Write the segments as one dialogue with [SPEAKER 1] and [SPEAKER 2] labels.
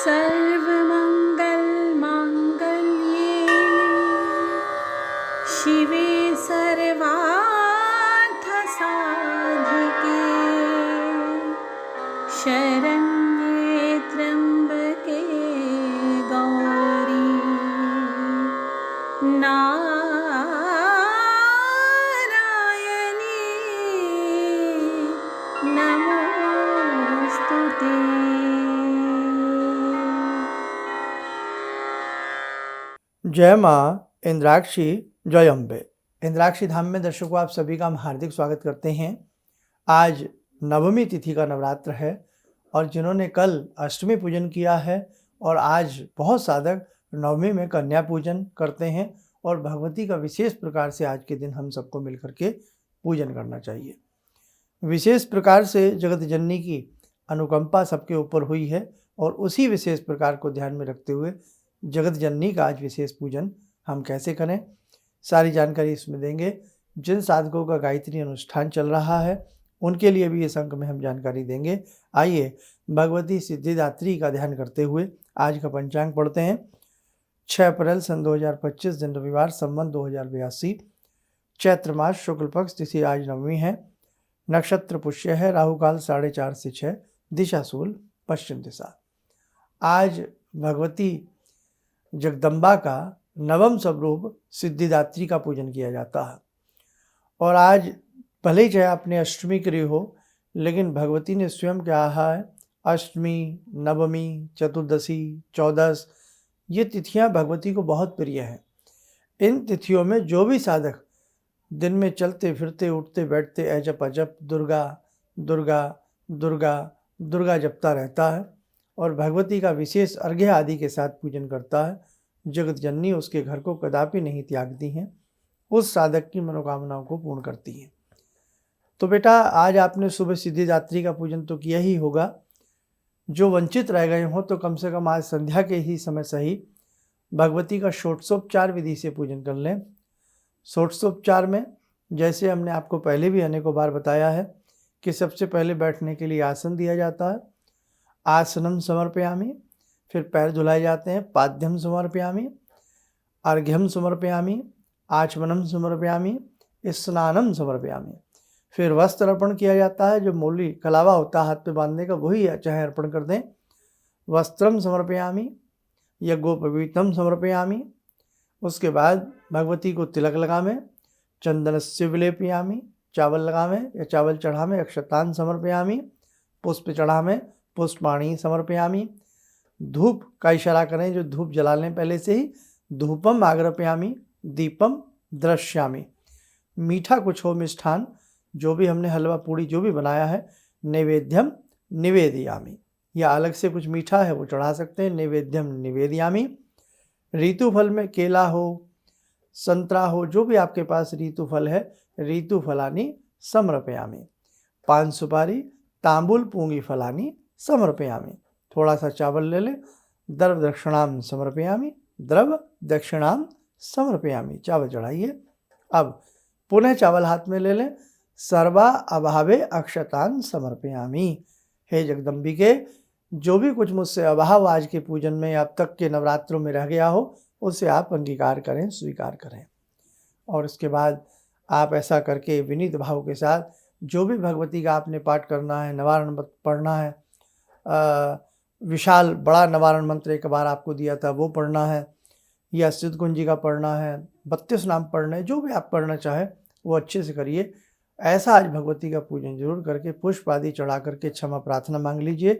[SPEAKER 1] सर्वमङ्गलमाङ्गल्ये शिवे सर्वार्थसाधिके शरण्ये त्र्यम्बके गौरी नारायणी नमोस्तुते।
[SPEAKER 2] जय माँ इंद्राक्षी, जय अम्बे। इंद्राक्षी धाम में दर्शकों आप सभी का हम हार्दिक स्वागत करते हैं। आज नवमी तिथि का नवरात्र है और जिन्होंने कल अष्टमी पूजन किया है और आज बहुत साधक नवमी में कन्या पूजन करते हैं और भगवती का विशेष प्रकार से आज के दिन हम सबको मिलकर के पूजन करना चाहिए। विशेष प्रकार से जगत जननी की अनुकंपा सबके ऊपर हुई है और उसी विशेष प्रकार को ध्यान में रखते हुए जगत जननी का आज विशेष पूजन हम कैसे करें, सारी जानकारी इसमें देंगे। जिन साधकों का गायत्री अनुष्ठान चल रहा है उनके लिए भी इस अंक में हम जानकारी देंगे। आइए भगवती सिद्धिदात्री का ध्यान करते हुए आज का पंचांग पढ़ते हैं। 6 अप्रैल सन 2025 दिन रविवार, संवत 2082, चैत्र मास शुक्ल पक्ष, तिथि आज नवमी है, नक्षत्र पुष्य है, राहु काल 4:30 से 6, दिशा शूल पश्चिम दिशा। आज भगवती जगदम्बा का नवम स्वरूप सिद्धिदात्री का पूजन किया जाता है और आज भले ही चाहे आपने अष्टमी करी हो, लेकिन भगवती ने स्वयं कहा है अष्टमी, नवमी, चतुर्दशी, चौदस, ये तिथियां भगवती को बहुत प्रिय हैं। इन तिथियों में जो भी साधक दिन में चलते फिरते उठते बैठते अजप अजप दुर्गा दुर्गा दुर्गा दुर्गा जपता रहता है और भगवती का विशेष अर्घ्य आदि के साथ पूजन करता है, जगत जननी उसके घर को कदापि नहीं त्यागती हैं, उस साधक की मनोकामनाओं को पूर्ण करती हैं। तो बेटा आज आपने सुबह सिद्धिदात्री का पूजन तो किया ही होगा। जो वंचित रह गए हों तो कम से कम आज संध्या के ही समय सही भगवती का षोडशोपचार विधि से पूजन कर लें। षोडशोपचार में जैसे हमने आपको पहले भी अनेकों बार बताया है कि सबसे पहले बैठने के लिए आसन दिया जाता है, आसनम समर्पयामि, फिर पैर धुलाए जाते हैं, पाद्यम समर्पयामि, अर्घ्यम समर्पयामि, आचमनम समर्पयामि, स्नानम समर्पयामि, फिर वस्त्र अर्पण किया जाता है। जो मौली कलावा होता है हाथ पे बांधने का वही चाहे अर्पण कर दें। वस्त्रम समर्पयामि, यज्ञोपवीतम समर्पयामि। उसके बाद भगवती को तिलक लगावें, चंदनस्य विलेपयामि, चावल लगावें या चावल चढ़ावें, अक्षतान समर्पयामि, पुष्प चढ़ावें, पुष्पाणी समर्पयामि, धूप का इशारा करें, जो धूप जला लें पहले से ही, धूपम आग्रपयामि, दीपम दृश्यामि। मीठा कुछ हो, मिष्ठान जो भी हमने हलवा पूड़ी जो भी बनाया है, नैवेद्यम निवेदयामि, या अलग से कुछ मीठा है वो चढ़ा सकते हैं, नैवेद्यम निवेदयामि। ऋतु फल में केला हो, संतरा हो, जो भी आपके पास ऋतु फल है, ऋतु फलानी समर्पयामि। पान सुपारी, तांबुल पूंगी फलानी समर्पयामि। थोड़ा सा चावल ले लें, द्रव दक्षिणाम समर्पयामि, द्रव दक्षिणाम समर्पयामि, चावल चढ़ाइए। अब पुनः चावल हाथ में ले लें, सर्वा अभावे अक्षतान समर्पयामि। हे जगदम्बिके, जो भी कुछ मुझसे अभाव आज के पूजन में अब तक के नवरात्रों में रह गया हो उसे आप अंगीकार करें, स्वीकार करें। और उसके बाद आप ऐसा करके विनीत भाव के साथ जो भी भगवती का आपने पाठ करना है, निवारण पढ़ना है, विशाल बड़ा निवारण मंत्र एक बार आपको दिया था वो पढ़ना है, या सिद्धकुंजी का पढ़ना है, 32 नाम पढ़ना है, जो भी आप पढ़ना चाहे वो अच्छे से करिए। ऐसा आज भगवती का पूजन जरूर करके पुष्प आदि चढ़ा करके क्षमा प्रार्थना मांग लीजिए।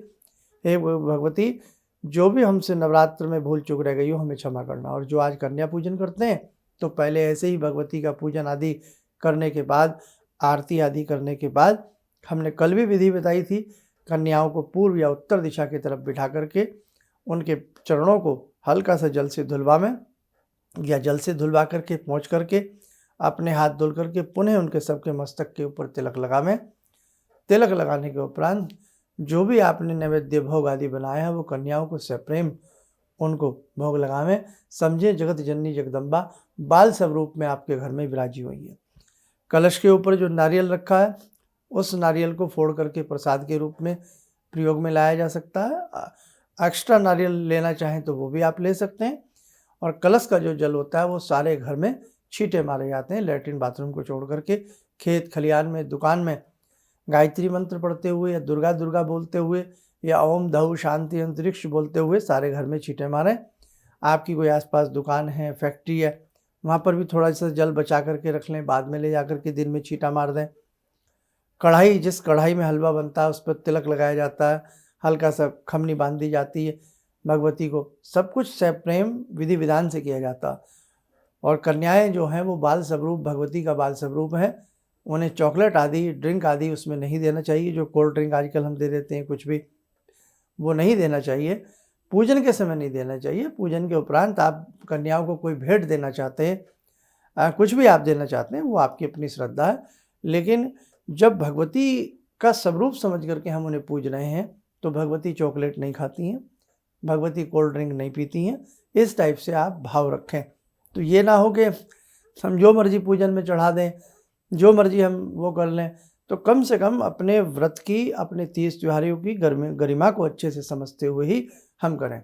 [SPEAKER 2] हे भगवती, जो भी हमसे नवरात्र में भूल चूक रह गई हो हमें क्षमा करना। और जो आज कन्या पूजन करते हैं तो पहले ऐसे ही भगवती का पूजन आदि करने के बाद, आरती आदि करने के बाद, हमने कल भी विधि बताई थी, कन्याओं को पूर्व या उत्तर दिशा की तरफ बिठा करके उनके चरणों को हल्का सा जल से धुलवावें या जल से धुलवा करके पहुँच करके अपने हाथ धुल करके पुनः उनके सबके मस्तक के ऊपर तिलक लगावें। तिलक लगाने के उपरांत जो भी आपने नैवेद्य भोग आदि बनाया है वो कन्याओं को सप्रेम उनको भोग लगावें। समझे जगत जननी जगदम्बा बाल स्वरूप में आपके घर में विराजी हुई है। कलश के ऊपर जो नारियल रखा है उस नारियल को फोड़ करके प्रसाद के रूप में प्रयोग में लाया जा सकता है। एक्स्ट्रा नारियल लेना चाहें तो वो भी आप ले सकते हैं। और कलश का जो जल होता है वो सारे घर में छींटे मारे जाते हैं, लैट्रिन बाथरूम को छोड़ करके। खेत खलिहान में, दुकान में गायत्री मंत्र पढ़ते हुए या दुर्गा दुर्गा बोलते हुए या ओम धऊ शांति अंतरिक्ष बोलते हुए सारे घर में छींटे मारें। आपकी कोई आसपास दुकान है, फैक्ट्री है, वहाँ पर भी थोड़ा सा जल बचा करके रख लें, बाद में ले जा करके दिन में छींटा मार दें। कढ़ाई, जिस कढ़ाई में हलवा बनता है उस पर तिलक लगाया जाता है, हल्का सा खमनी बांध दी जाती है भगवती को। सब कुछ प्रेम विधि विधान से किया जाता है। और कन्याएं जो हैं वो बाल स्वरूप, भगवती का बाल स्वरूप है। उन्हें चॉकलेट आदि, ड्रिंक आदि उसमें नहीं देना चाहिए। जो कोल्ड ड्रिंक आजकल हम दे देते हैं कुछ भी, वो नहीं देना चाहिए। पूजन के समय नहीं देना चाहिए। पूजन के उपरांत आप कन्याओं को कोई भेंट देना चाहते हैं, कुछ भी आप देना चाहते हैं, वो आपकी अपनी श्रद्धा है। लेकिन जब भगवती का स्वरूप समझ करके हम उन्हें पूज रहे हैं तो भगवती चॉकलेट नहीं खाती हैं, भगवती कोल्ड ड्रिंक नहीं पीती हैं। इस टाइप से आप भाव रखें। तो ये ना हो कि हम जो मर्जी पूजन में चढ़ा दें, जो मर्जी हम वो कर लें। तो कम से कम अपने व्रत की, अपने तीज त्योहारों की गरिमा को अच्छे से समझते हुए ही हम करें।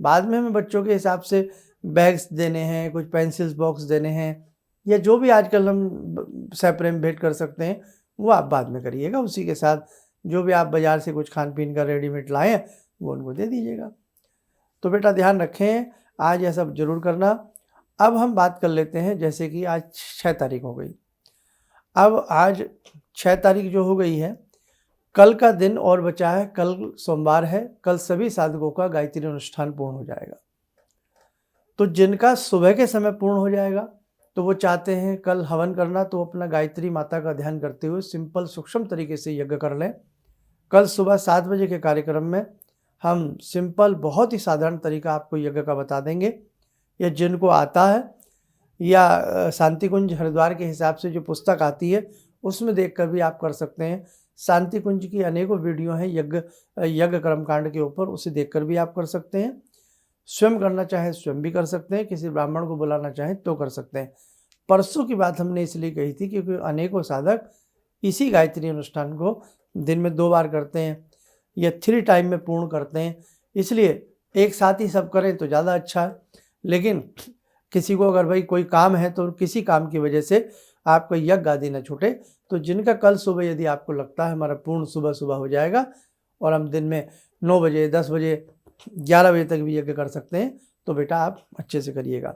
[SPEAKER 2] बाद में हमें बच्चों के हिसाब से बैग्स देने हैं, कुछ पेंसिल्स बॉक्स देने हैं, या जो भी आजकल हम सप्रेम भेंट कर सकते हैं वो आप बाद में करिएगा। उसी के साथ जो भी आप बाज़ार से कुछ खान पीन का रेडीमेड लाएँ वो उनको दे दीजिएगा। तो बेटा ध्यान रखें, आज यह सब जरूर करना। अब हम बात कर लेते हैं, जैसे कि आज 6 तारीख हो गई। अब आज 6 तारीख जो हो गई है, कल का दिन और बचा है। कल सोमवार है। कल सभी साधकों का गायत्री अनुष्ठान पूर्ण हो जाएगा। तो जिनका सुबह के समय पूर्ण हो जाएगा तो वो चाहते हैं कल हवन करना, तो अपना गायत्री माता का ध्यान करते हुए सिंपल सूक्ष्म तरीके से यज्ञ कर लें। कल सुबह 7 बजे के कार्यक्रम में हम सिंपल, बहुत ही साधारण तरीका आपको यज्ञ का बता देंगे। या जिनको आता है, या शांति कुंज हरिद्वार के हिसाब से जो पुस्तक आती है उसमें देखकर भी आप कर सकते हैं। शांति कुंज की अनेकों वीडियो हैं यज्ञ कर्मकांड के ऊपर, उसे देखकर भी आप कर सकते हैं। स्वयं करना चाहे स्वयं भी कर सकते हैं, किसी ब्राह्मण को बुलाना चाहें तो कर सकते हैं। परसों की बात हमने इसलिए कही थी क्योंकि अनेकों साधक इसी गायत्री अनुष्ठान को दिन में 2 बार करते हैं या 3 टाइम में पूर्ण करते हैं। इसलिए एक साथ ही सब करें तो ज़्यादा अच्छा है। लेकिन किसी को अगर भाई कोई काम है तो किसी काम की वजह से आपको यज्ञ आदि न छूटे, तो जिनका कल सुबह यदि आपको लगता है हमारा पूर्ण सुबह हो जाएगा और हम दिन में 9 बजे, 10 बजे, 11 बजे तक भी यज्ञ कर सकते हैं, तो बेटा आप अच्छे से करिएगा।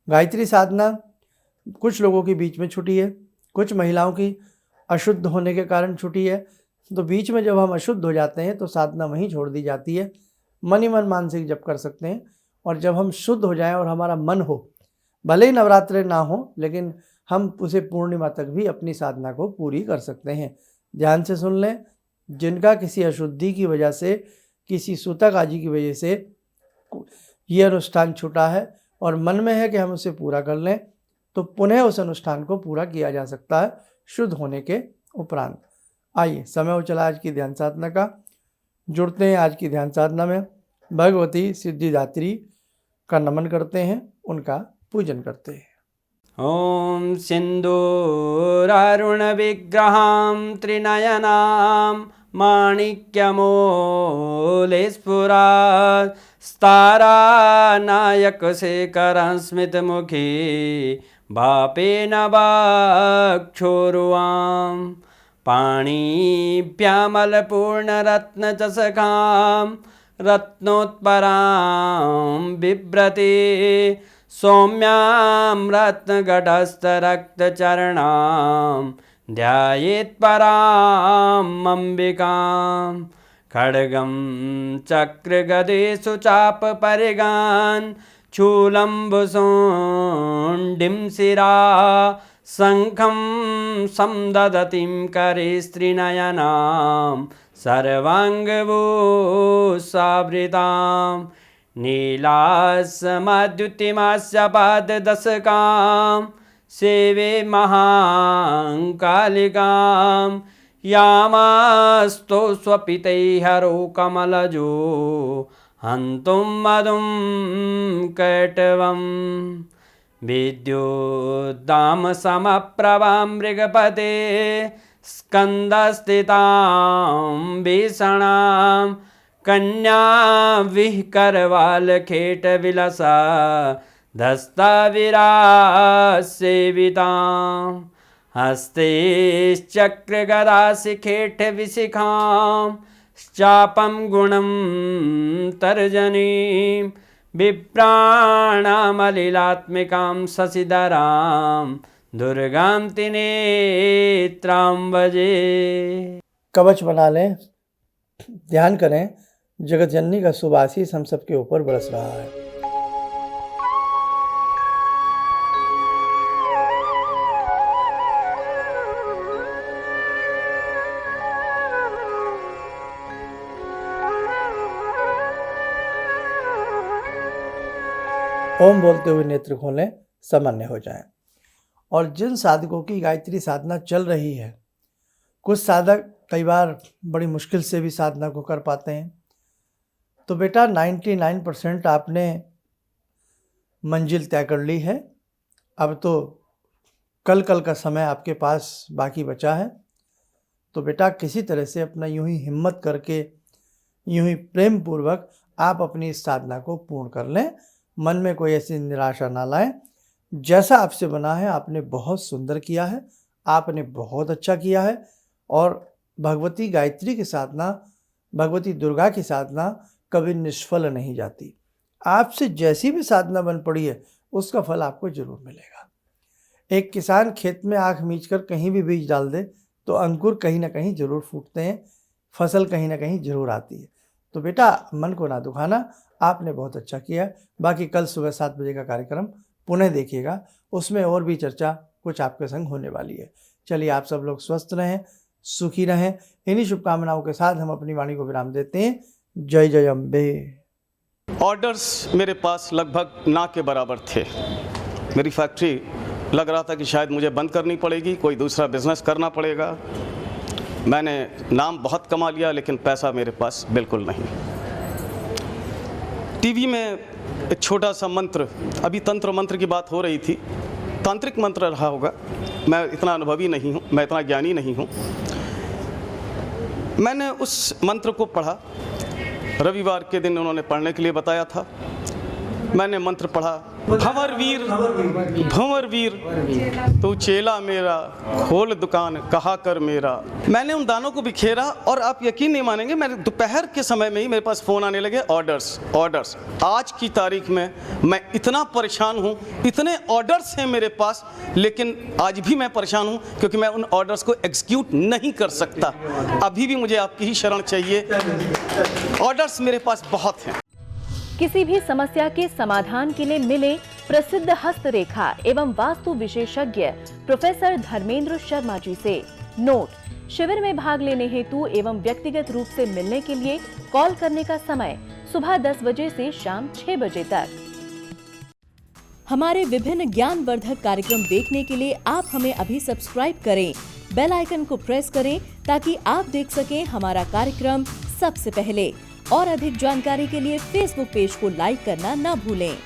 [SPEAKER 2] गायत्री साधना कुछ लोगों के बीच में छुटी है, कुछ महिलाओं की अशुद्ध होने के कारण छुटी है। तो बीच में जब हम अशुद्ध हो जाते हैं तो साधना वहीं छोड़ दी जाती है। मन ही मन मानसिक जप कर सकते हैं। और जब हम शुद्ध हो जाएं और हमारा मन हो, भले ही नवरात्रे ना हो, लेकिन हम उसे पूर्णिमा तक भी अपनी साधना को पूरी कर सकते हैं। ध्यान से सुन लें, जिनका किसी अशुद्धि की वजह से, किसी सूतक आदि की वजह से ये अनुष्ठान छूटा है और मन में है कि हम उसे पूरा कर लें, तो पुनः उस अनुष्ठान को पूरा किया जा सकता है शुद्ध होने के उपरांत। आइए, समय हो चला आज की ध्यान साधना का। जुड़ते हैं आज की ध्यान साधना में। भगवती सिद्धिदात्री का नमन करते हैं, उनका पूजन करते हैं।
[SPEAKER 3] ॐ सिन्दूरारुणविग्रहां त्रिनयनां माणिक्यमूलस्फुरात् स्तारानायकशेखरं स्मितमुखी भापेन वक्षोरुवां पाणिभ्यामलपूर्णरत्नचषकां रत्नोत्परां बिभ्रति सौम्यां रत्नघटस्थरक्तचरणां ध्यायेत्परां अम्बिकां खड्गं चक्रगदेषु चापपरिगान् शूलम्बुशुण्डिं शिरा शङ्खं संदधतीं करे स्त्रीनयनां सर्वाङ्गभूषावृतां नीलासमद्युतिमास्य पाददशकां सेवे महाकालिकां यामास्तो स्वपितैहरो कमलजो हन्तुं मधुं कैटवं विद्युद्दामसमप्रभां मृगपते स्कन्दस्थितां भीषणां कन्या विहकरवाल खेट विलसा धस्ता विराज सेवितां हस्ते चक्र गदा शिखेट विशिखां चापम गुणम तर्जनीं विप्राणामलिलात्मिकां शशिधरां दुर्गां त्रिनेत्रां भजे।
[SPEAKER 2] कवच बना लें, ध्यान करें, जगत जननी का शुभ आशीष हम सबके ऊपर बरस रहा है। ओम बोलते हुए नेत्र खोलें, सामान्य हो जाएं। और जिन साधकों की गायत्री साधना चल रही है, कुछ साधक कई बार बड़ी मुश्किल से भी साधना को कर पाते हैं, तो बेटा 99% आपने मंजिल तय कर ली है। अब तो कल का समय आपके पास बाकी बचा है। तो बेटा किसी तरह से अपना यूं ही हिम्मत करके, यूं ही प्रेम पूर्वक आप अपनी इस साधना को पूर्ण कर लें। मन में कोई ऐसी निराशा ना लाएं। जैसा आपसे बना है आपने बहुत सुंदर किया है, आपने बहुत अच्छा किया है। और भगवती गायत्री की साधना, भगवती दुर्गा की साधना कभी निष्फल नहीं जाती। आपसे जैसी भी साधना बन पड़ी है उसका फल आपको जरूर मिलेगा। एक किसान खेत में आँख मीचकर कहीं भी बीज डाल दे तो अंकुर कहीं ना कहीं जरूर फूटते हैं, फसल कहीं ना कहीं जरूर आती है। तो बेटा मन को ना दुखाना, आपने बहुत अच्छा किया। बाकी कल सुबह 7 बजे का कार्यक्रम पुनः देखिएगा, उसमें और भी चर्चा कुछ आपके संग होने वाली है। चलिए, आप सब लोग स्वस्थ रहें, सुखी रहें। इन्हीं शुभकामनाओं के साथ हम अपनी वाणी को विराम देते हैं। जय जय अम्बे।
[SPEAKER 4] ऑर्डर्स मेरे पास लगभग ना के बराबर थे। मेरी फैक्ट्री लग रहा था कि शायद मुझे बंद करनी पड़ेगी, कोई दूसरा बिजनेस करना पड़ेगा। मैंने नाम बहुत कमा लिया लेकिन पैसा मेरे पास बिल्कुल नहीं। टीवी में एक छोटा सा मंत्र, अभी तंत्र मंत्र की बात हो रही थी, तांत्रिक मंत्र रहा होगा, मैं इतना अनुभवी नहीं हूँ, मैं इतना ज्ञानी नहीं हूँ। मैंने उस मंत्र को पढ़ा, रविवार के दिन उन्होंने पढ़ने के लिए बताया था। मैंने मंत्र पढ़ा, भंवर वीर तू चेला मेरा, खोल दुकान कहा कर मेरा। मैंने उन दानों को बिखेरा और आप यकीन नहीं मानेंगे, मेरे दोपहर के समय में ही मेरे पास फ़ोन आने लगे, ऑर्डर्स। आज की तारीख में मैं इतना परेशान हूँ, इतने ऑर्डर्स हैं मेरे पास, लेकिन आज भी मैं परेशान हूँ क्योंकि मैं उन ऑर्डर्स को एग्जीक्यूट नहीं कर सकता। अभी भी मुझे आपकी ही शरण चाहिए। ऑर्डर्स मेरे पास बहुत हैं।
[SPEAKER 5] किसी भी समस्या के समाधान के लिए मिले प्रसिद्ध हस्तरेखा एवं वास्तु विशेषज्ञ प्रोफेसर धर्मेंद्र शर्मा जी से। नोट: शिविर में भाग लेने हेतु एवं व्यक्तिगत रूप से मिलने के लिए कॉल करने का समय सुबह 10 बजे से शाम 6 बजे तक। हमारे विभिन्न ज्ञानवर्धक कार्यक्रम देखने के लिए आप हमें अभी सब्सक्राइब करें, बेल आइकन को प्रेस करें ताकि आप देख सकें हमारा कार्यक्रम सबसे पहले। और अधिक जानकारी के लिए फेसबुक पेज को लाइक करना न भूलें।